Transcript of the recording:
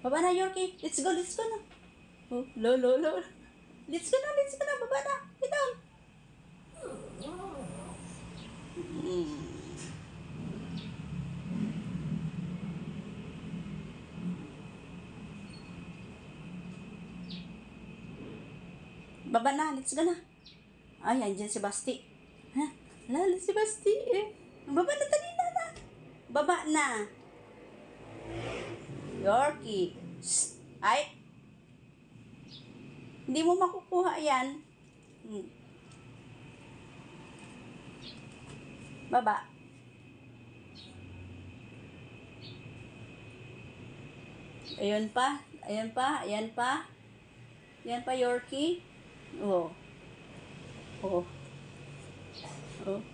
Baba na, Yorkie. Let's go na. Oh, lo. Let's go na. Baba na. Get down. Baba na, let's go na. Ay, andyan si Basti. Ha? Lalo si Basti eh. Baba na, dali na. Baba na. Yorkie. Shh. Ay. Hindi mo makukuha yan. Baba. Ayan pa. Yan pa, Yorkie. Oh. Oh. Oh.